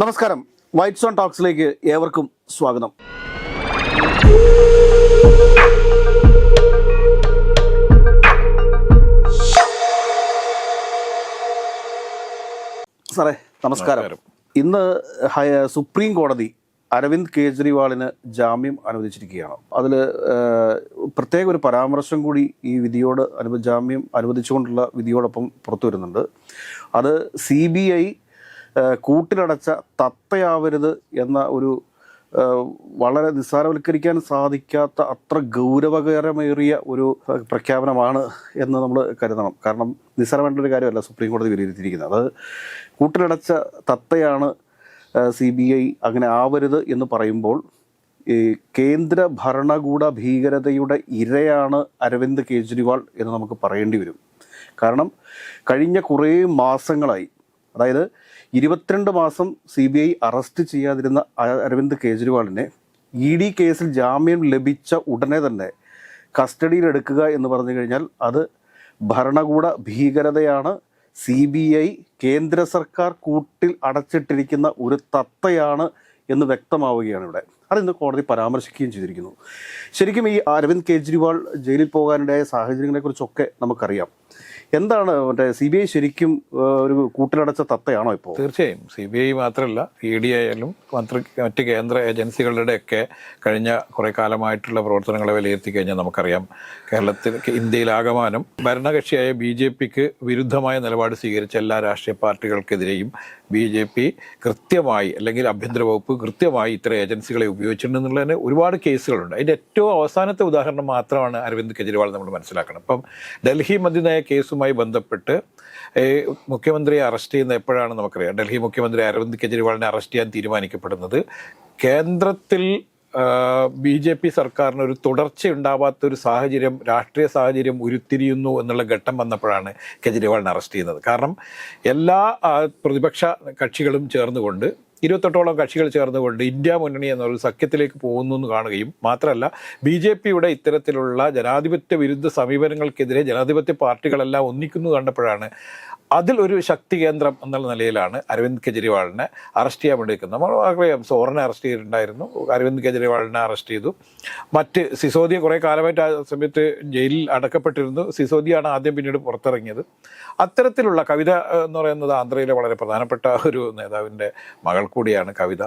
നമസ്കാരം. White zone ടോക്സിലേക്ക് ഏവർക്കും സ്വാഗതം. സാറേ നമസ്കാരം. ഇന്ന് സുപ്രീം കോടതി അരവിന്ദ് കേജ്രിവാളിന് ജാമ്യം അനുവദിച്ചിരിക്കുകയാണ്. അതിൽ പ്രത്യേക ഒരു പരാമർശം കൂടി ഈ വിധിയോട് ജാമ്യം അനുവദിച്ചുകൊണ്ടുള്ള വിധിയോടൊപ്പം പുറത്തു വരുന്നുണ്ട്. അത് CBI കൂട്ടിലടച്ച തത്തയാവരുത് എന്ന ഒരു വളരെ നിസ്സാരവൽക്കരിക്കാൻ സാധിക്കാത്ത അത്ര ഗൗരവകരമേറിയ ഒരു പ്രഖ്യാപനമാണ് എന്ന് നമ്മൾ കരുതണം. കാരണം നിസ്സാരമായിട്ടൊരു കാര്യമല്ല സുപ്രീം കോടതി വിലയിരുത്തിയിരിക്കുന്നത്. അത് കൂട്ടിലടച്ച തത്തയാണ് CBI അങ്ങനെ ആവരുത് എന്ന് പറയുമ്പോൾ ഈ കേന്ദ്ര ഭരണകൂട ഭീകരതയുടെ ഇരയാണ് അരവിന്ദ് കേജ്രിവാൾ എന്ന് നമുക്ക് പറയേണ്ടി വരും. കാരണം കഴിഞ്ഞ കുറേ മാസങ്ങളായി, അതായത് 22 മാസം CBI അറസ്റ്റ് ചെയ്യാതിരുന്ന അരവിന്ദ് കേജ്രിവാളിനെ ED കേസിൽ ജാമ്യം ലഭിച്ച ഉടനെ തന്നെ കസ്റ്റഡിയിലെടുക്കുക എന്ന് പറഞ്ഞു കഴിഞ്ഞാൽ അത് ഭരണകൂട ഭീകരതയാണ്. CBI കേന്ദ്ര സർക്കാർ കൂട്ടിൽ അടച്ചിട്ടിരിക്കുന്ന ഒരു തത്തയാണ് എന്ന് വ്യക്തമാവുകയാണ് ഇവിടെ. അതിന്ന് കോടതി പരാമർശിക്കുകയും ചെയ്തിരിക്കുന്നു. ശരിക്കും ഈ അരവിന്ദ് കേജ്രിവാൾ ജയിലിൽ പോകാനിടയായ സാഹചര്യങ്ങളെക്കുറിച്ചൊക്കെ നമുക്കറിയാം. എന്താണ് CBI ശരിക്കും ഒരു കൂട്ടിലടച്ച തത്തയാണോ ഇപ്പോൾ? തീർച്ചയായും CBI മാത്രമല്ല, ED ആയാലും മറ്റ് കേന്ദ്ര ഏജൻസികളുടെയൊക്കെ കഴിഞ്ഞ കുറേ കാലമായിട്ടുള്ള പ്രവർത്തനങ്ങളെ വിലയിരുത്തി കഴിഞ്ഞാൽ നമുക്കറിയാം, ഇന്ത്യയിലാകമാനം ഭരണകക്ഷിയായ BJPക്ക് വിരുദ്ധമായ നിലപാട് സ്വീകരിച്ച എല്ലാ രാഷ്ട്രീയ പാർട്ടികൾക്കെതിരെയും BJP കൃത്യമായി, അല്ലെങ്കിൽ ആഭ്യന്തര വകുപ്പ് കൃത്യമായി ഇത്തരം ഏജൻസികളെ ഉപയോഗിച്ചിട്ടുണ്ടെന്നുള്ളതിന് ഒരുപാട് കേസുകളുണ്ട്. അതിൻ്റെ ഏറ്റവും അവസാനത്തെ ഉദാഹരണം മാത്രമാണ് അരവിന്ദ് കെജ്രിവാൾ നമ്മൾ മനസ്സിലാക്കണം. ഇപ്പം ഡൽഹി മദ്യനയ കേസുമായി ബന്ധപ്പെട്ട് മുഖ്യമന്ത്രിയെ അറസ്റ്റ് ചെയ്യുന്ന എപ്പോഴാണ് നമുക്കറിയാം. ഡൽഹി മുഖ്യമന്ത്രി അരവിന്ദ് കെജ്രിവാളിനെ അറസ്റ്റ് ചെയ്യാൻ തീരുമാനിക്കപ്പെടുന്നത് കേന്ദ്രത്തിൽ BJP സർക്കാരിന് ഒരു തുടർച്ചയുണ്ടാവാത്തൊരു സാഹചര്യം, രാഷ്ട്രീയ സാഹചര്യം ഉരുത്തിരിയുന്നു എന്നുള്ള ഘട്ടം വന്നപ്പോഴാണ് കെജ്രിവാളിനെ അറസ്റ്റ് ചെയ്യുന്നത്. കാരണം എല്ലാ പ്രതിപക്ഷ കക്ഷികളും ചേർന്നുകൊണ്ട് 28ഓളം കക്ഷികൾ ചേർന്നുകൊണ്ട് ഇന്ത്യ മുന്നണി എന്നൊരു സഖ്യത്തിലേക്ക് പോകുന്നു എന്ന് കാണുകയും മാത്രമല്ല BJPയുടെ ഇത്തരത്തിലുള്ള ജനാധിപത്യ വിരുദ്ധ സമീപനങ്ങൾക്കെതിരെ ജനാധിപത്യ പാർട്ടികളെല്ലാം ഒന്നിക്കുന്നു കണ്ടപ്പോഴാണ് അതിൽ ഒരു ശക്തി കേന്ദ്രം എന്നുള്ള നിലയിലാണ് അരവിന്ദ് കെജ്രിവാളിനെ അറസ്റ്റ് ചെയ്യാൻ വേണ്ടി നിൽക്കുന്നത്. നമ്മൾ അറിയാം, സോറനെ അറസ്റ്റ് ചെയ്തിട്ടുണ്ടായിരുന്നു, അരവിന്ദ് കെജ്രിവാളിനെ അറസ്റ്റ് ചെയ്തു. മറ്റ് സിസോദിയ കുറേ കാലമായിട്ട് ആ സമയത്ത് ജയിലിൽ അടക്കപ്പെട്ടിരുന്നു. സിസോദിയാണ് ആദ്യം പിന്നീട് പുറത്തിറങ്ങിയത്. അത്തരത്തിലുള്ള കവിത എന്ന് പറയുന്നത് ആന്ധ്രയിലെ വളരെ പ്രധാനപ്പെട്ട ഒരു നേതാവിൻ്റെ മകൾ കൂടിയാണ് കവിത.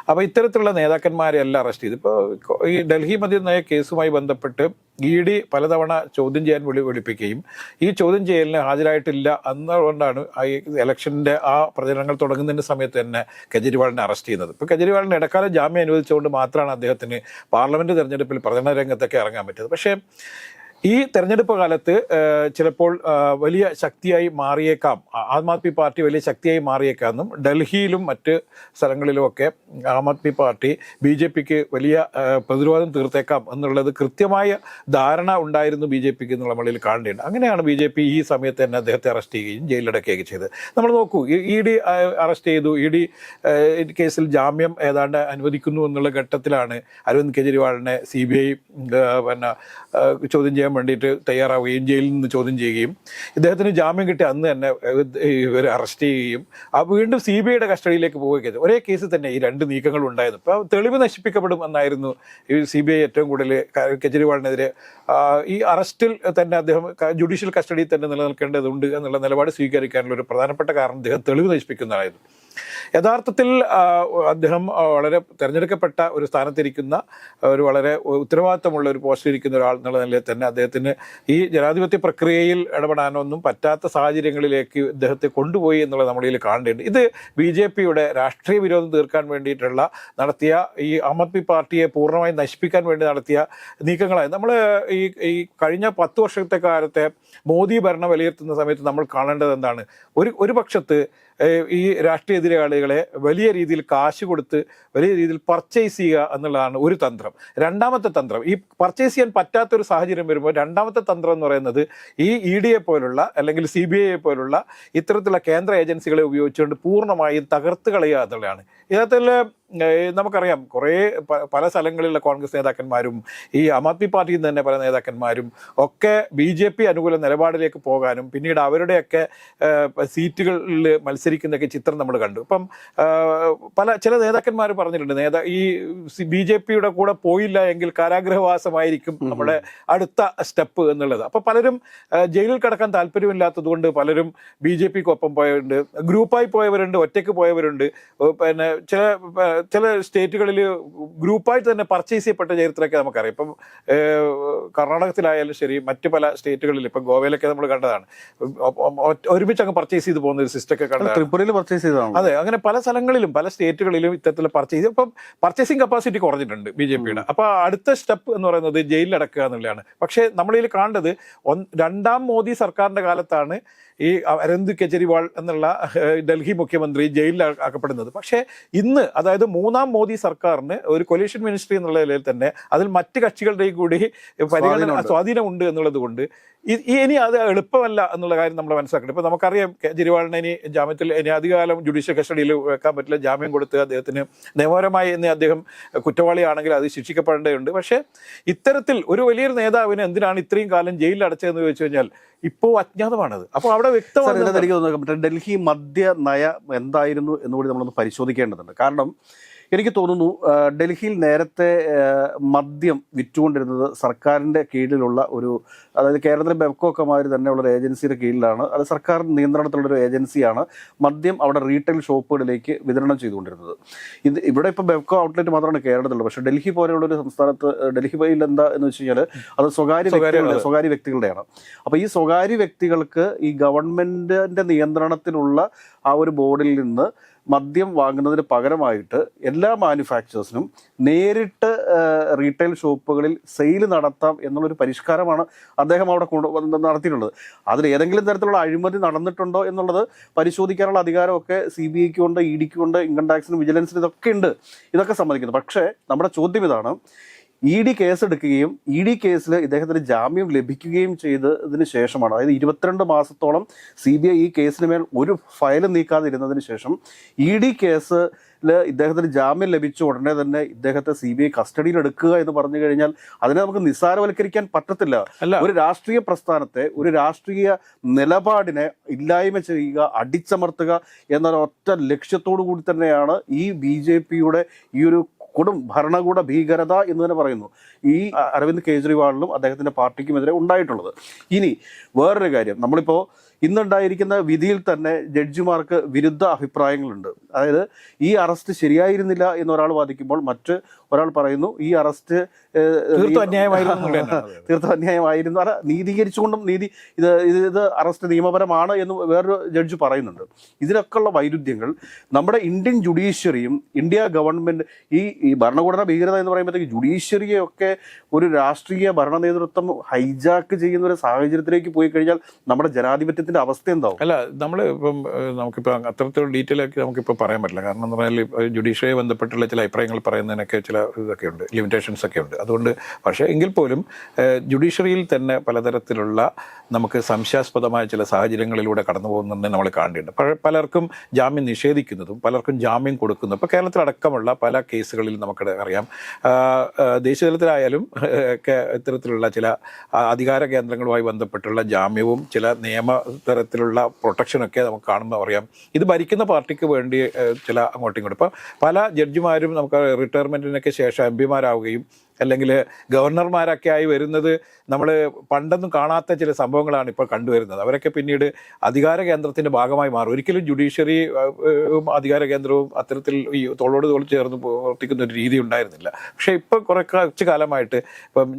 അപ്പോൾ ഇത്തരത്തിലുള്ള നേതാക്കന്മാരെ എല്ലാം അറസ്റ്റ് ചെയ്തു. ഇപ്പോൾ ഈ ഡൽഹി മദ്യനയ കേസുമായി ബന്ധപ്പെട്ട് ED പലതവണ ചോദ്യം ചെയ്യാൻ വിളിപ്പിക്കുകയും ഈ ചോദ്യം ചെയ്യലിന് ഹാജരായിട്ടില്ല എന്നുകൊണ്ടാണ് ഈ ഇലക്ഷൻ്റെ ആ പ്രചരണങ്ങൾ തുടങ്ങുന്നതിൻ്റെ സമയത്ത് തന്നെ കെജ്രിവാളിനെ അറസ്റ്റ് ചെയ്യുന്നത്. ഇപ്പോൾ കെജ്രിവാളിന് ഇടക്കാല ജാമ്യം അനുവദിച്ചുകൊണ്ട് മാത്രമാണ് അദ്ദേഹത്തിന് പാർലമെൻറ്റ് തെരഞ്ഞെടുപ്പിൽ പ്രചരണ രംഗത്തൊക്കെ ഇറങ്ങാൻ പറ്റിയത്. പക്ഷേ ഈ തെരഞ്ഞെടുപ്പ് കാലത്ത് ചിലപ്പോൾ വലിയ ശക്തിയായി മാറിയേക്കാം, ആം ആദ്മി പാർട്ടി വലിയ ശക്തിയായി മാറിയേക്കാമെന്നും ഡൽഹിയിലും മറ്റ് സ്ഥലങ്ങളിലുമൊക്കെ ആം ആദ്മി പാർട്ടി BJPക്ക് വലിയ പ്രതിരോധം തീർത്തേക്കാം എന്നുള്ളത് കൃത്യമായ ധാരണ ഉണ്ടായിരുന്നു BJPക്ക് എന്നുള്ള നമ്മളിൽ കാണേണ്ടത്. അങ്ങനെയാണ് BJP ഈ സമയത്ത് തന്നെ അദ്ദേഹത്തെ അറസ്റ്റ് ചെയ്യുകയും ജയിലിലടക്കുകയൊക്കെ ചെയ്തത്. നമ്മൾ നോക്കൂ, ED അറസ്റ്റ് ചെയ്തു, ED കേസിൽ ജാമ്യം ഏതാണ്ട് അനുവദിക്കുന്നു എന്നുള്ള ഘട്ടത്തിലാണ് അരവിന്ദ് കെജ്രിവാളിനെ CBI ചോദ്യം ചെയ്യാൻ വേണ്ടിയിട്ട് തയ്യാറാവുകയും ജയിലിൽ നിന്ന് ചോദ്യം ചെയ്യുകയും ഇദ്ദേഹത്തിന് ജാമ്യം കിട്ടിയ അന്ന് തന്നെ ഇവർ അറസ്റ്റ് ചെയ്യുകയും വീണ്ടും CBIയുടെ കസ്റ്റഡിയിലേക്ക് പോവുകയൊക്കെ ചെയ്തു. ഒരേ കേസിൽ തന്നെ ഈ രണ്ട് നീക്കങ്ങളും ഉണ്ടായിരുന്നു. അപ്പോൾ തെളിവ് നശിപ്പിക്കപ്പെടും എന്നായിരുന്നു ഈ CBI ഏറ്റവും കൂടുതൽ കെജ്രിവാളിനെതിരെ ഈ അറസ്റ്റിൽ തന്നെ അദ്ദേഹം ജുഡീഷ്യൽ കസ്റ്റഡിയിൽ തന്നെ നിലനിൽക്കേണ്ടതുണ്ട് എന്നുള്ള നിലപാട് സ്വീകരിക്കാനുള്ള ഒരു പ്രധാനപ്പെട്ട കാരണം അദ്ദേഹം തെളിവ് നശിപ്പിക്കുന്നതായിരുന്നു. യഥാർത്ഥത്തിൽ അദ്ദേഹം വളരെ തിരഞ്ഞെടുക്കപ്പെട്ട ഒരു സ്ഥാനത്തിരിക്കുന്ന ഒരു വളരെ ഉത്തരവാദിത്തമുള്ള ഒരു പോസ്റ്റിലിരിക്കുന്ന ഒരാൾ എന്നുള്ള നിലയിൽ തന്നെ അദ്ദേഹത്തിന് ഈ ജനാധിപത്യ പ്രക്രിയയിൽ ഇടപെടാനൊന്നും പറ്റാത്ത സാഹചര്യങ്ങളിലേക്ക് ഇദ്ദേഹത്തെ കൊണ്ടുപോയി എന്നുള്ളത് നമ്മളിൽ കാണേണ്ടതുണ്ട്. ഇത് BJPയുടെ രാഷ്ട്രീയ വിരോധം തീർക്കാൻ വേണ്ടിയിട്ടുള്ള നടത്തിയ, ഈ ആം ആദ്മി പാർട്ടിയെ പൂർണ്ണമായി നശിപ്പിക്കാൻ വേണ്ടി നടത്തിയ നീക്കങ്ങളായി. നമ്മൾ ഈ കഴിഞ്ഞ 10 വർഷത്തെ കാലത്തെ മോദി ഭരണം വിലയിരുത്തുന്ന സമയത്ത് നമ്മൾ കാണേണ്ടത് എന്താണ്? ഒരു പക്ഷത്ത് ഈ രാഷ്ട്രീയ എതിരാളികളെ വലിയ രീതിയിൽ കാശ് കൊടുത്ത് വലിയ രീതിയിൽ പർച്ചേസ് ചെയ്യുക എന്നുള്ളതാണ് ഒരു തന്ത്രം. രണ്ടാമത്തെ തന്ത്രം, ഈ പർച്ചേസ് ചെയ്യാൻ പറ്റാത്തൊരു സാഹചര്യം വരുമ്പോൾ രണ്ടാമത്തെ തന്ത്രം എന്ന് പറയുന്നത് ഈ ED പോലുള്ള അല്ലെങ്കിൽ CBI പോലുള്ള ഇത്തരത്തിലുള്ള കേന്ദ്ര ഏജൻസികളെ ഉപയോഗിച്ചുകൊണ്ട് പൂർണ്ണമായും തകർത്ത് കളയുക എന്നുള്ളതാണ്. ഇതിനകത്തുള്ള നമുക്കറിയാം കുറേ പല സ്ഥലങ്ങളിലുള്ള കോൺഗ്രസ് നേതാക്കന്മാരും ഈ ആം ആദ്മി പാർട്ടിയിൽ നിന്ന് തന്നെ പല നേതാക്കന്മാരും ഒക്കെ BJP അനുകൂല നിലപാടിലേക്ക് പോകാനും പിന്നീട് അവരുടെയൊക്കെ സീറ്റുകളിൽ മത്സരിക്കുന്നൊക്കെ ചിത്രം നമ്മൾ കണ്ടു. ഇപ്പം ചില നേതാക്കന്മാർ പറഞ്ഞിട്ടുണ്ട്, ഈ BJPയുടെ കൂടെ പോയില്ല എങ്കിൽ കാരാഗൃഹവാസമായിരിക്കും നമ്മുടെ അടുത്ത സ്റ്റെപ്പ് എന്നുള്ളത്. അപ്പോൾ പലരും ജയിലിൽ കിടക്കാൻ താല്പര്യമില്ലാത്തത് കൊണ്ട് പലരും BJPക്കൊപ്പം പോയവരുണ്ട്, ഗ്രൂപ്പായി പോയവരുണ്ട്, ഒറ്റയ്ക്ക് പോയവരുണ്ട്. പിന്നെ ചില സ്റ്റേറ്റുകളിൽ ഗ്രൂപ്പായിട്ട് തന്നെ പർച്ചേസ് ചെയ്യപ്പെട്ട ചരിത്രമൊക്കെ നമുക്കറിയാം. ഇപ്പം കർണാടകത്തിലായാലും ശരി, മറ്റു പല സ്റ്റേറ്റുകളിൽ ഇപ്പം ഗോവയിലൊക്കെ നമ്മൾ കണ്ടതാണ്, ഒരുമിച്ച് അങ്ങ് പർച്ചേസ് ചെയ്ത് പോകുന്ന ഒരു സിസ്റ്റം ഒക്കെ കണ്ടതാണ്. ത്രിപുരയിൽ പർച്ചേസ് ചെയ്തതാണ്. അതെ, അങ്ങനെ പല സ്ഥലങ്ങളിലും പല സ്റ്റേറ്റുകളിലും ഇത്തരത്തിൽ പർച്ചേസ് ചെയ്ത് ഇപ്പം പർച്ചേസിങ് കപ്പാസിറ്റി കുറഞ്ഞിട്ടുണ്ട് BJPയുടെ. അപ്പോൾ അടുത്ത സ്റ്റെപ്പ് എന്ന് പറയുന്നത് ജയിലിലടക്കുക എന്നുള്ളതാണ്. പക്ഷേ നമ്മളിതിൽ കാണേണ്ടത് രണ്ടാം മോദി സർക്കാരിന്റെ കാലത്താണ് ഈ അരവിന്ദ് കെജ്രിവാൾ എന്നുള്ള ഡൽഹി മുഖ്യമന്ത്രി ജയിലിൽ ആക്കപ്പെടുന്നത്. പക്ഷേ ഇന്ന്, അതായത് മൂന്നാം മോദി സർക്കാരിന് ഒരു കൊലീഷൻ മിനിസ്ട്രി എന്നുള്ള നിലയിൽ തന്നെ അതിൽ മറ്റ് കക്ഷികളുടെയും കൂടി സ്വാധീനമുണ്ട് എന്നുള്ളത് കൊണ്ട് ഇനി അത് എളുപ്പമല്ല എന്നുള്ള കാര്യം നമ്മൾ മനസ്സിലാക്കണം. ഇപ്പോൾ നമുക്കറിയാം കെജ്രിവാളിനെ ഇനി ജാമ്യത്തിൽ ഇനി അധികകാലം ജുഡീഷ്യൽ കസ്റ്റഡിയിൽ വെക്കാൻ പറ്റില്ല. ജാമ്യം കൊടുത്ത് അദ്ദേഹത്തിന് നിയമപരമായി ഇന്ന് അദ്ദേഹം കുറ്റവാളിയാണെങ്കിൽ അത് ശിക്ഷിക്കപ്പെടേണ്ടതുണ്ട്. പക്ഷേ ഇത്തരത്തിൽ ഒരു വലിയൊരു നേതാവിന് എന്തിനാണ് ഇത്രയും കാലം ജയിലിൽ അടച്ചതെന്ന് ചോദിച്ചു കഴിഞ്ഞാൽ ഇപ്പോൾ അജ്ഞാതമാണത്. അപ്പോൾ അവിടെ വ്യക്തമാണ് എനിക്ക് തോന്നുന്നത് ഡൽഹി മദ്യ നയം എന്തായിരുന്നു എന്നുകൂടി നമ്മളൊന്ന് പരിശോധിക്കേണ്ടതുണ്ട്. കാരണം എനിക്ക് തോന്നുന്നു ഡൽഹിയിൽ നേരത്തെ മദ്യം വിറ്റുകൊണ്ടിരുന്നത് സർക്കാരിൻ്റെ കീഴിലുള്ള അതായത് കേരളത്തിലെ ബെവ്കോ മാതിരി തന്നെയുള്ള ഏജൻസിയുടെ കീഴിലാണ്. അത് സർക്കാർ നിയന്ത്രണത്തിലുള്ളൊരു ഏജൻസിയാണ് മദ്യം അവിടെ റീറ്റെയിൽ ഷോപ്പുകളിലേക്ക് വിതരണം ചെയ്തുകൊണ്ടിരുന്നത്. ഇവിടെ ഇപ്പോൾ ബെവ്കോ ഔട്ട്ലെറ്റ് മാത്രമാണ് കേരളത്തിലുള്ളത്. പക്ഷേ ഡൽഹി പോലെയുള്ള ഒരു സംസ്ഥാനത്ത് ഡൽഹിയിൽ എന്താ എന്ന് വെച്ച് കഴിഞ്ഞാൽ അത് സ്വകാര്യ വ്യക്തികളുടെയാണ്. അപ്പോൾ ഈ സ്വകാര്യ വ്യക്തികൾക്ക് ഈ ഗവൺമെൻറ്റിൻ്റെ നിയന്ത്രണത്തിലുള്ള ആ ഒരു ബോർഡിൽ നിന്ന് മദ്യം വാങ്ങുന്നതിന് പകരമായിട്ട് എല്ലാ മാനുഫാക്ചേഴ്സിനും നേരിട്ട് റീറ്റെയിൽ ഷോപ്പുകളിൽ സെയിൽ നടത്താം എന്നുള്ളൊരു പരിഷ്കാരമാണ് അദ്ദേഹം അവിടെ നടത്തിയിട്ടുള്ളത്. അതിൽ ഏതെങ്കിലും തരത്തിലുള്ള അഴിമതി നടന്നിട്ടുണ്ടോ എന്നുള്ളത് പരിശോധിക്കാനുള്ള അധികാരമൊക്കെ CBIക്ക് ഉണ്ട്, EDക്ക് ഉണ്ട്, ഇൻകം ടാക്സിനും വിജിലൻസിനും ഇതൊക്കെ ഉണ്ട്. ഇതൊക്കെ സമ്മതിക്കുന്നു. പക്ഷേ നമ്മുടെ ചോദ്യം ഇതാണ്, ED കേസെടുക്കുകയും ED കേസിൽ ഇദ്ദേഹത്തിന് ജാമ്യം ലഭിക്കുകയും ചെയ്തതിന് ശേഷമാണ്, അതായത് 22 മാസത്തോളം CBI ഈ കേസിന് മേൽ ഒരു ഫയൽ നീക്കാതിരുന്നതിന് ശേഷം ED കേസിൽ ഇദ്ദേഹത്തിന് ജാമ്യം ലഭിച്ച ഉടനെ തന്നെ ഇദ്ദേഹത്തെ CBI കസ്റ്റഡിയിൽ എടുക്കുക എന്ന് പറഞ്ഞു കഴിഞ്ഞാൽ അതിനെ നമുക്ക് നിസ്സാരവൽക്കരിക്കാൻ പറ്റത്തില്ല. ഒരു രാഷ്ട്രീയ പ്രസ്ഥാനത്തെ, ഒരു രാഷ്ട്രീയ നിലപാടിനെ ഇല്ലായ്മ ചെയ്യുക, അടിച്ചമർത്തുക എന്നൊരൊറ്റ ലക്ഷ്യത്തോടു കൂടി തന്നെയാണ് ഈ BJPയുടെ ഈ ഒരു ഭരണകൂട ഭീകരത എന്ന് തന്നെ പറയുന്നു ഈ അരവിന്ദ് കെജ്രിവാളിനും അദ്ദേഹത്തിൻ്റെ പാർട്ടിക്കുമെതിരെ ഉണ്ടായിട്ടുള്ളത്. ഇനി വേറൊരു കാര്യം, നമ്മളിപ്പോൾ ഇന്നുണ്ടായിരിക്കുന്ന വിധിയിൽ തന്നെ ജഡ്ജിമാർക്ക് വിരുദ്ധ അഭിപ്രായങ്ങളുണ്ട്. അതായത് ഈ അറസ്റ്റ് ശരിയായിരുന്നില്ല എന്നൊരാൾ വാദിക്കുമ്പോൾ മറ്റ് ഒരാൾ പറയുന്നു ഈ അറസ്റ്റ് തീർത്തും അന്യായമായിരുന്നു, നീതീകരിച്ചുകൊണ്ടും ഇത് അറസ്റ്റ് നിയമപരമാണ് എന്ന് വേറൊരു ജഡ്ജ് പറയുന്നുണ്ട്. ഇതിനൊക്കെയുള്ള വൈരുദ്ധ്യങ്ങൾ നമ്മുടെ ഇന്ത്യൻ ജുഡീഷ്യറിയും ഇന്ത്യ ഗവൺമെൻറ് ഈ ഭരണഘടന ഭീകരത എന്ന് പറയുമ്പോഴത്തേക്ക് ജുഡീഷ്യറിയൊക്കെ ഒരു രാഷ്ട്രീയ ഭരണ നേതൃത്വം ഹൈജാക്ക് ചെയ്യുന്ന ഒരു സാഹചര്യത്തിലേക്ക് പോയി കഴിഞ്ഞാൽ നമ്മുടെ ജനാധിപത്യത്തിൻ്റെ അവസ്ഥ എന്താവും? അല്ല, നമുക്കിപ്പോൾ അത്തരത്തിലുള്ള ഡീറ്റെയിൽ ആക്കി നമുക്കിപ്പോൾ പറയാൻ പറ്റില്ല. കാരണം എന്ന് പറഞ്ഞാൽ ജുഡീഷ്യറി ബന്ധപ്പെട്ടുള്ള ചില അഭിപ്രായങ്ങൾ പറയുന്നതിനൊക്കെ ചില ഇതൊക്കെ ഉണ്ട്, ലിമിറ്റേഷൻസ് ഒക്കെ ഉണ്ട്. അതുകൊണ്ട് പക്ഷേ എങ്കിൽ പോലും ജുഡീഷ്യറിയിൽ തന്നെ പലതരത്തിലുള്ള നമുക്ക് സംശയാസ്പദമായ ചില സാഹചര്യങ്ങളിലൂടെ കടന്നു പോകുന്നതെന്ന് നമ്മൾ കാണേണ്ടതുണ്ട്. പലർക്കും ജാമ്യം നിഷേധിക്കുന്നതും പലർക്കും ജാമ്യം കൊടുക്കുന്നതും ഇപ്പോൾ കേരളത്തിലടക്കമുള്ള പല കേസുകളിൽ നമുക്ക് അറിയാം. ദേശീയതലത്തിലായാലും ഒക്കെ ഇത്തരത്തിലുള്ള ചില അധികാര കേന്ദ്രങ്ങളുമായി ബന്ധപ്പെട്ടുള്ള ജാമ്യവും ചില നിയമതരത്തിലുള്ള പ്രൊട്ടക്ഷനൊക്കെ നമുക്ക് കാണുമ്പോൾ അറിയാം ഇത് ഭരിക്കുന്ന പാർട്ടിക്ക് വേണ്ടി ചില അങ്ങോട്ടും ഇങ്ങോട്ടും. ഇപ്പോൾ പല ജഡ്ജിമാരും നമുക്ക് റിട്ടയർമെൻറ്റിനൊക്കെ ശേഷം MP-മാരാവുകയും അല്ലെങ്കിൽ ഗവർണർമാരൊക്കെ ആയി വരുന്നത് നമ്മൾ പണ്ടൊന്നും കാണാത്ത ചില സംഭവങ്ങളാണ് ഇപ്പോൾ കണ്ടുവരുന്നത്. അവരൊക്കെ പിന്നീട് അധികാര കേന്ദ്രത്തിൻ്റെ ഭാഗമായി മാറും. ഒരിക്കലും ജുഡീഷ്യറി അധികാര കേന്ദ്രവും അത്തരത്തിൽ ഈ തോളോട് തോൾ ചേർന്ന് പ്രവർത്തിക്കുന്ന ഒരു രീതി ഉണ്ടായിരുന്നില്ല. പക്ഷേ ഇപ്പോൾ കുറച്ച് കാലമായിട്ട് ഇപ്പം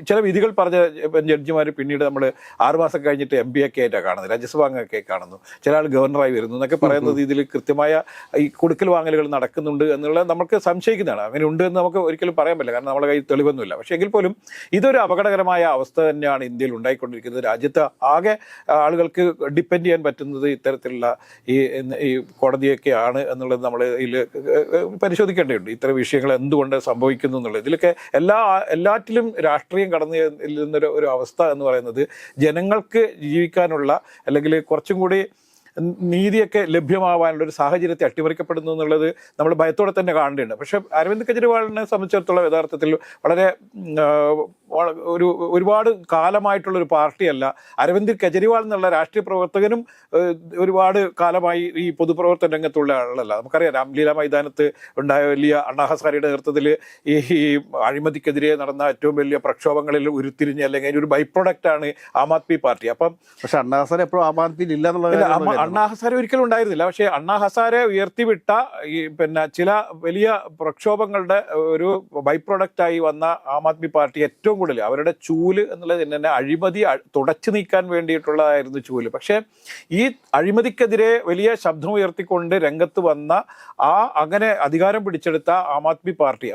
ചില വിധികൾ പറഞ്ഞ ജഡ്ജിമാർ പിന്നീട് നമ്മൾ 6 മാസം കഴിഞ്ഞിട്ട് MP ഒക്കെ ആയിട്ടാണ് കാണുന്നത്, രാജ്യസഭാ അംഗമൊക്കെ കാണുന്നു, ചില ആൾ ഗവർണറായി വരുന്നു എന്നൊക്കെ പറയുന്നത് ഇതിൽ കൃത്യമായ ഈ കൊടുക്കൽ വാങ്ങലുകൾ നടക്കുന്നുണ്ട് എന്നുള്ളത് നമുക്ക് സംശയിക്കുന്നതാണ്. അങ്ങനെ ഉണ്ട് എന്ന് നമുക്ക് ഒരിക്കലും പറയാൻ പറ്റില്ല, കാരണം നമ്മുടെ കയ്യിൽ തെളിവൊന്നുമില്ല. പക്ഷേ എങ്കിൽ പോലും ഇതൊരു അപകടകരമായ അവസ്ഥ തന്നെയാണ് ഇന്ത്യയിൽ ഉണ്ടായിക്കൊണ്ടിരിക്കുന്നത്. രാജ്യത്ത് ആകെ ആളുകൾക്ക് ഡിപ്പെൻഡ് ചെയ്യാൻ പറ്റുന്നത് ഇത്തരത്തിലുള്ള ഈ കോടതിയൊക്കെയാണ് എന്നുള്ളത് നമ്മൾ ഇതിൽ പരിശോധിക്കേണ്ടതുണ്ട്. ഇത്തരം വിഷയങ്ങൾ എന്തുകൊണ്ട് സംഭവിക്കുന്നു എന്നുള്ളത് ഇതിലൊക്കെ എല്ലാറ്റിലും രാഷ്ട്രീയം കടന്നു ചെല്ലുന്നൊരു അവസ്ഥ എന്ന് പറയുന്നത് ജനങ്ങൾക്ക് ജീവിക്കാനുള്ള അല്ലെങ്കിൽ കുറച്ചും കൂടി നീതിയൊക്കെ ലഭ്യമാവാനുള്ള ഒരു സാഹചര്യത്തെ അട്ടിമറിക്കപ്പെടുന്നു എന്നുള്ളത് നമ്മൾ ഭയത്തോടെ തന്നെ കാണേണ്ടതുണ്ട്. പക്ഷേ അരവിന്ദ് കെജ്രിവാളിനെ സംബന്ധിച്ചിടത്തോളം യഥാർത്ഥത്തിൽ വളരെ ഒരുപാട് കാലമായിട്ടുള്ളൊരു പാർട്ടിയല്ല. അരവിന്ദ് കെജ്രിവാൾ എന്നുള്ള രാഷ്ട്രീയ പ്രവർത്തകനും ഒരുപാട് കാലമായി ഈ പൊതുപ്രവർത്തന രംഗത്തുള്ള ആളല്ല. നമുക്കറിയാം രാംലീല മൈതാനത്ത് ഉണ്ടായ വലിയ അണ്ണാ ഹസാരിയുടെ നേതൃത്വത്തിൽ ഈ അഴിമതിക്കെതിരെ നടന്ന ഏറ്റവും വലിയ പ്രക്ഷോഭങ്ങളിൽ ഉരുത്തിരിഞ്ഞ് അല്ലെങ്കിൽ അതിൻ്റെ ഒരു ബൈ പ്രൊഡക്റ്റ് ആണ് ആം ആദ്മി പാർട്ടി. അപ്പം പക്ഷെ അണ്ണാ ഹസാരെ എപ്പോഴും ആം ആദ്മിയിൽ ഇല്ല എന്നുള്ള അണ്ണാ ഹസാരെ ഒരിക്കലും ഉണ്ടായിരുന്നില്ല. പക്ഷേ അണ്ണാ ഹസാരെ ഉയർത്തിവിട്ട ഈ ചില വലിയ പ്രക്ഷോഭങ്ങളുടെ ഒരു ബൈ പ്രൊഡക്റ്റായി വന്ന ആം ആദ്മി പാർട്ടി ഏറ്റവും കൂടുതൽ അവരുടെ ചൂല് എന്നുള്ളത് തന്നെ അഴിമതി തുടച്ചു നീക്കാൻ വേണ്ടിയിട്ടുള്ളതായിരുന്നു ചൂല്. പക്ഷേ ഈ അഴിമതിക്കെതിരെ വലിയ ശബ്ദം ഉയർത്തിക്കൊണ്ട് രംഗത്ത് വന്ന അങ്ങനെ അധികാരം പിടിച്ചെടുത്ത ആം ആദ്മി പാർട്ടി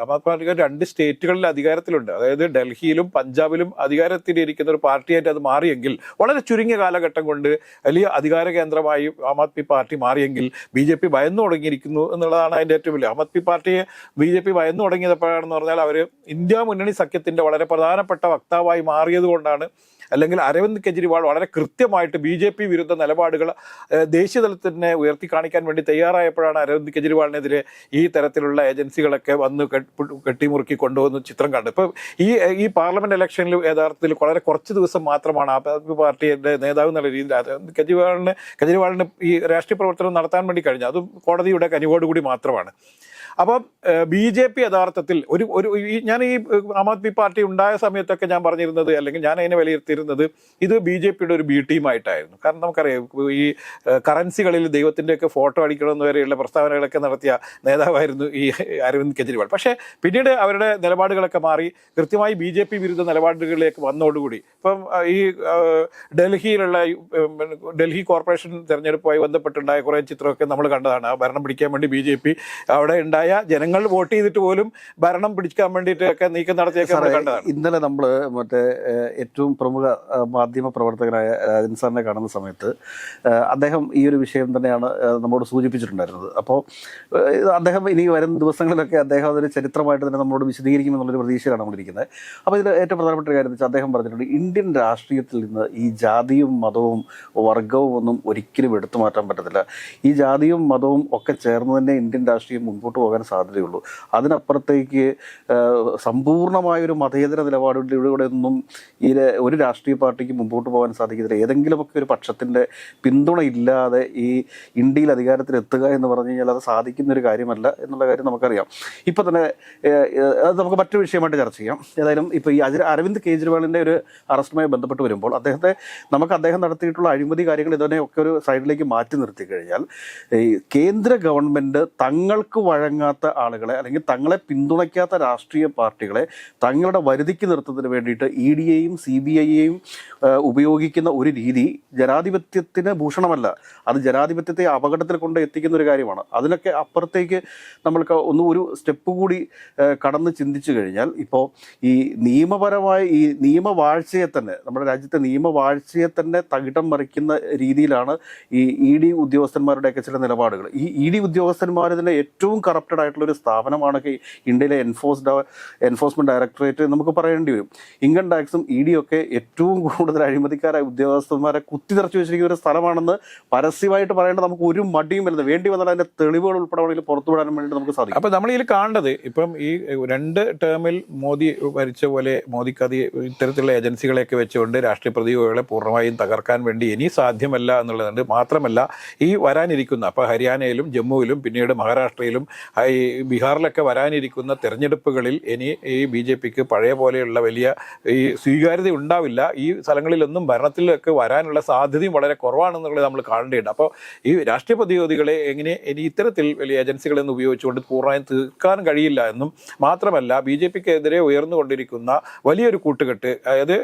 2 സ്റ്റേറ്റുകളിൽ അധികാരത്തിലുണ്ട്. അതായത് ഡൽഹിയിലും പഞ്ചാബിലും അധികാരത്തിലിരിക്കുന്ന ഒരു പാർട്ടിയായിട്ട് അത് മാറിയെങ്കിൽ വളരെ ചുരുങ്ങിയ കാലഘട്ടം കൊണ്ട് വലിയ അധികാര കേന്ദ്രമായി ആം ആദ്മി പാർട്ടി മാറിയെങ്കിൽ BJP ഭയന്നു തുടങ്ങിയിരിക്കുന്നു എന്നുള്ളതാണ് അതിൻ്റെ ഏറ്റവും വലിയ. ആം ആദ്മി പാർട്ടിയെ BJP ഭയന്നു തുടങ്ങിയപ്പോഴാണെന്ന് പറഞ്ഞാൽ അവർ ഇന്ത്യ മുന്നണി സഖ്യത്തിൻ്റെ വളരെ പ്രധാനപ്പെട്ട വക്താവായി മാറിയത് കൊണ്ടാണ്. അല്ലെങ്കിൽ അരവിന്ദ് കെജ്രിവാൾ വളരെ കൃത്യമായിട്ട് BJP വിരുദ്ധ നിലപാടുകൾ ദേശീയ തലത്തിൽ തന്നെ ഉയർത്തി കാണിക്കാൻ വേണ്ടി തയ്യാറായപ്പോഴാണ് അരവിന്ദ് കെജ്രിവാളിനെതിരെ ഈ തരത്തിലുള്ള ഏജൻസികളൊക്കെ വന്ന് കെട്ടിമുറുക്കി കൊണ്ടുവന്ന് ചിത്രം കണ്ടത്. ഇപ്പോൾ ഈ പാർലമെന്റ് ഇലക്ഷനിൽ യഥാർത്ഥത്തിൽ വളരെ കുറച്ച് ദിവസം മാത്രമാണ് ആം ആദ്മി പാർട്ടിയുടെ നേതാവ് എന്നുള്ള രീതിയിൽ അരവിന്ദ് കെജ്രിവാളിന് ഈ രാഷ്ട്രീയ പ്രവർത്തനം നടത്താൻ വേണ്ടി കഴിഞ്ഞു. അതും കോടതിയുടെ കനിവോടുകൂടി മാത്രമാണ്. അപ്പം BJP യഥാർത്ഥത്തിൽ ഞാൻ ഈ ആം ആദ്മി പാർട്ടി ഉണ്ടായ സമയത്തൊക്കെ ഞാൻ പറഞ്ഞിരുന്നത്, അല്ലെങ്കിൽ ഞാൻ അതിനെ വിലയിരുത്തിയിരുന്നത്, ഇത് BJPയുടെ ഒരു B ടീമായിട്ടായിരുന്നു. കാരണം നമുക്കറിയാം ഈ കറൻസികളിൽ ദൈവത്തിൻ്റെയൊക്കെ ഫോട്ടോ അടിക്കണമെന്ന് വരെയുള്ള പ്രസ്താവനകളൊക്കെ നടത്തിയ നേതാവായിരുന്നു ഈ അരവിന്ദ് കെജ്രിവാൾ. പക്ഷേ പിന്നീട് അവരുടെ നിലപാടുകളൊക്കെ മാറി കൃത്യമായി BJP വിരുദ്ധ നിലപാടുകളിലേക്ക് വന്നതോടുകൂടി ഇപ്പം ഈ ഡൽഹി കോർപ്പറേഷൻ തെരഞ്ഞെടുപ്പുമായി ബന്ധപ്പെട്ടുണ്ടായ കുറേ ചിത്രമൊക്കെ നമ്മൾ കണ്ടതാണ്. ആ ഭരണം പിടിക്കാൻ വേണ്ടി BJP അവിടെ ഉണ്ടായ ജനങ്ങൾ വോട്ട് ചെയ്തിട്ട് പോലും ഭരണം പിടിക്കാൻ വേണ്ടിയിട്ടൊക്കെ നീക്കം നടത്തിയൊക്കെ കണ്ടതാണ്. ഇന്നലെ നമ്മൾ മറ്റേ ഏറ്റവും പ്രമുഖ മാധ്യമ പ്രവർത്തകനായ രാജൻ സാറിനെ കാണുന്ന സമയത്ത് അദ്ദേഹം ഈ ഒരു വിഷയം തന്നെയാണ് നമ്മോട് സൂചിപ്പിച്ചിട്ടുണ്ടായിരുന്നത്. അപ്പോൾ അദ്ദേഹം ഇനി വരുന്ന ദിവസങ്ങളിലൊക്കെ അദ്ദേഹം അതൊരു ചരിത്രമായിട്ട് തന്നെ നമ്മളോട് വിശദീകരിക്കുമെന്നുള്ളൊരു പ്രതീക്ഷയിലാണ് നമ്മളിരിക്കുന്നത്. അപ്പോൾ ഇതിൽ ഏറ്റവും പ്രധാനപ്പെട്ട ഒരു കാര്യം എന്ന് വെച്ചാൽ അദ്ദേഹം പറഞ്ഞിട്ടുണ്ട്, ഇന്ത്യൻ രാഷ്ട്രീയത്തിൽ നിന്ന് ഈ ജാതിയും മതവും വർഗവും ഒന്നും ഒരിക്കലും എടുത്തു മാറ്റാൻ പറ്റത്തില്ല. ഈ ജാതിയും മതവും ഒക്കെ ചേർന്ന് തന്നെ ഇന്ത്യൻ രാഷ്ട്രീയം മുൻപോട്ട് പോകാൻ സാധ്യതയുള്ളൂ. അതിനപ്പുറത്തേക്ക് സമ്പൂർണമായൊരു മതേതര നിലപാടുകളിലൂടെ ഒന്നും ഈ ഒരു രാഷ്ട്രീയ പാർട്ടിക്ക് മുമ്പോട്ട് പോകാൻ സാധിക്കത്തില്ല. ഏതെങ്കിലുമൊക്കെ ഒരു പക്ഷത്തിൻ്റെ പിന്തുണ ഇല്ലാതെ ഈ ഇന്ത്യയിൽ അധികാരത്തിലെത്തുക എന്ന് പറഞ്ഞു കഴിഞ്ഞാൽ അത് സാധിക്കുന്നൊരു കാര്യമല്ല എന്നുള്ള കാര്യം നമുക്കറിയാം. ഇപ്പോൾ തന്നെ അത് നമുക്ക് മറ്റൊരു വിഷയമായിട്ട് ചർച്ച ചെയ്യാം. ഏതായാലും ഇപ്പോൾ ഈ അരവിന്ദ് കെജ്രിവാളിൻ്റെ ഒരു അറസ്റ്റുമായി ബന്ധപ്പെട്ട് വരുമ്പോൾ അദ്ദേഹം നടത്തിയിട്ടുള്ള അഴിമതി കാര്യങ്ങൾ ഇതിനെയൊക്കെ ഒരു സൈഡിലേക്ക് മാറ്റി നിർത്തി കഴിഞ്ഞാൽ ഈ കേന്ദ്ര ഗവൺമെൻറ് തങ്ങൾക്ക് വഴങ്ങാത്ത ആളുകളെ അല്ലെങ്കിൽ തങ്ങളെ പിന്തുണയ്ക്കാത്ത രാഷ്ട്രീയ പാർട്ടികളെ തങ്ങളുടെ വരുതിക്ക് നിർത്തുന്നതിന് വേണ്ടിയിട്ട് EDയെയും CBIയെയും ഉപയോഗിക്കുന്ന ഒരു രീതി ജനാധിപത്യത്തിന് ഭൂഷണമല്ല. അത് ജനാധിപത്യത്തെ അപകടത്തിൽ കൊണ്ട് എത്തിക്കുന്ന ഒരു കാര്യമാണ്. അതിനൊക്കെ അപ്പുറത്തേക്ക് നമ്മൾക്ക് ഒരു സ്റ്റെപ്പ് കൂടി കടന്ന് ചിന്തിച്ചു കഴിഞ്ഞാൽ ഇപ്പോൾ ഈ നിയമപരമായ ഈ നിയമവാഴ്ചയെ തന്നെ, നമ്മുടെ രാജ്യത്തെ നിയമവാഴ്ചയെ തന്നെ തകിടം മറിക്കുന്ന രീതിയിലാണ് ഈ ED ഉദ്യോഗസ്ഥന്മാരുടെയൊക്കെ ചില നിലപാടുകൾ. ഈ ED ഉദ്യോഗസ്ഥന്മാർ തന്നെ ഏറ്റവും കറപ്റ്റഡ് ആയിട്ടുള്ളൊരു സ്ഥാപനമാണ് ഇന്ത്യയിലെ എൻഫോഴ്സ്മെന്റ് ഡയറക്ടറേറ്റ് നമുക്ക് പറയേണ്ടി വരും. ഇൻകം ടാക്സും EDയൊക്കെ ഏറ്റവും കൂടുതൽ അഴിമതിക്കാരായ ഉദ്യോഗസ്ഥന്മാരെ കുത്തിനിറച്ചു വെച്ചിരിക്കുന്ന ഒരു സ്ഥലമാണെന്ന് പരസ്യമായിട്ട് പറയേണ്ടത് നമുക്ക് ഒരു മടിയും വരുന്നത്. വേണ്ടി വന്നാൽ അതിന്റെ തെളിവുകൾ ഉൾപ്പെടെ പുറത്തുവിടാൻ വേണ്ടി നമുക്ക് സാധിക്കും. അപ്പം നമ്മൾ ഇതിൽ കാണേണ്ടത് ഇപ്പം ഈ 2 ടേമിൽ മോദി ഭരിച്ച പോലെ മോദിക്ക് ഇത്തരത്തിലുള്ള ഏജൻസികളെയൊക്കെ വെച്ചുകൊണ്ട് രാഷ്ട്രീയ പ്രതിയോഗികളെ പൂർണ്ണമായും തകർക്കാൻ വേണ്ടി ഇനി സാധ്യമല്ല എന്നുള്ളതുണ്ട്. മാത്രമല്ല ഈ വരാനിരിക്കുന്ന അപ്പോൾ ഹരിയാനയിലും ജമ്മുവിലും പിന്നീട് മഹാരാഷ്ട്രയിലും ഈ ബീഹാറിലൊക്കെ വരാനിരിക്കുന്ന തെരഞ്ഞെടുപ്പുകളിൽ ഇനി ഈ BJPക്ക് പഴയ പോലെയുള്ള വലിയ ഈ സ്വീകാര്യത ഉണ്ടാവില്ല. ഈ സ്ഥലങ്ങളിലൊന്നും ഭരണത്തിലൊക്കെ വരാനുള്ള സാധ്യതയും വളരെ കുറവാണെന്നുള്ളത് നമ്മൾ കാണേണ്ടതുണ്ട്. അപ്പോൾ ഈ രാഷ്ട്രീയ പ്രതിരോധികളെ എങ്ങനെ ഇനി ഇത്തരത്തിൽ വലിയ ഏജൻസികളെന്ന് ഉപയോഗിച്ചുകൊണ്ട് പൂർണ്ണമായും തീർക്കാൻ കഴിയില്ല എന്നും മാത്രമല്ല BJPക്കെതിരെ ഉയർന്നുകൊണ്ടിരിക്കുന്ന വലിയൊരു കൂട്ടുകെട്ട്, അതായത്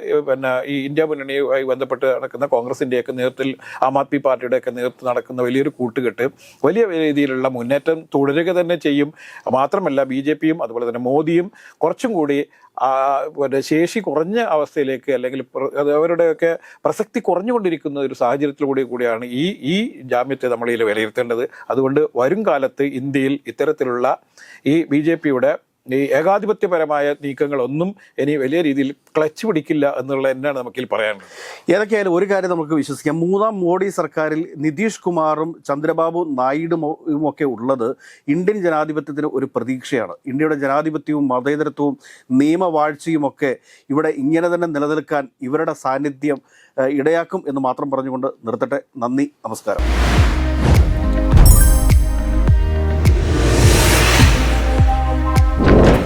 ഈ ഇന്ത്യ മുന്നണിയുമായി ബന്ധപ്പെട്ട് നടക്കുന്ന കോൺഗ്രസിൻ്റെയൊക്കെ നേതൃത്വത്തിൽ ആം ആദ്മി പാർട്ടിയുടെയൊക്കെ നേതൃത്വം നടക്കുന്ന വലിയൊരു കൂട്ടുകെട്ട് വലിയ രീതിയിലുള്ള മുന്നേറ്റം തുടരുക തന്നെ ചെയ്യും. മാത്രമല്ല BJPയും അതുപോലെ തന്നെ മോദിയും കുറച്ചും കൂടി ശേഷി കുറഞ്ഞ അവസ്ഥയിലേക്ക് അല്ലെങ്കിൽ അവരുടെയൊക്കെ പ്രസക്തി കുറഞ്ഞുകൊണ്ടിരിക്കുന്ന ഒരു സാഹചര്യത്തിലൂടെയാണ് ഈ ജാമ്യത്തെ നമ്മളിൽ വിലയിരുത്തേണ്ടത്. അതുകൊണ്ട് വരും കാലത്ത് ഇന്ത്യയിൽ ഇത്തരത്തിലുള്ള ഈ BJPയുടെ ഈ ഏകാധിപത്യപരമായ നീക്കങ്ങളൊന്നും ഇനി വലിയ രീതിയിൽ ക്ലച്ച് പിടിക്കില്ല എന്നുള്ളത് തന്നെയാണ് നമുക്കിൽ പറയാനുള്ളത്. ഏതൊക്കെയായാലും ഒരു കാര്യം നമുക്ക് വിശ്വസിക്കാം, മൂന്നാം മോഡി സർക്കാരിൽ നിതീഷ് കുമാറും ചന്ദ്രബാബു നായിഡും ഒക്കെ ഉള്ളത് ഇന്ത്യൻ ജനാധിപത്യത്തിന് ഒരു പ്രതീക്ഷയാണ്. ഇന്ത്യയുടെ ജനാധിപത്യവും മതേതരത്വവും നിയമവാഴ്ചയും ഒക്കെ ഇവിടെ ഇങ്ങനെ തന്നെ നിലനിൽക്കാൻ ഇവരുടെ സാന്നിധ്യം ഇടയാക്കും എന്ന് മാത്രം പറഞ്ഞുകൊണ്ട് നിർത്തട്ടെ. നന്ദി, നമസ്കാരം.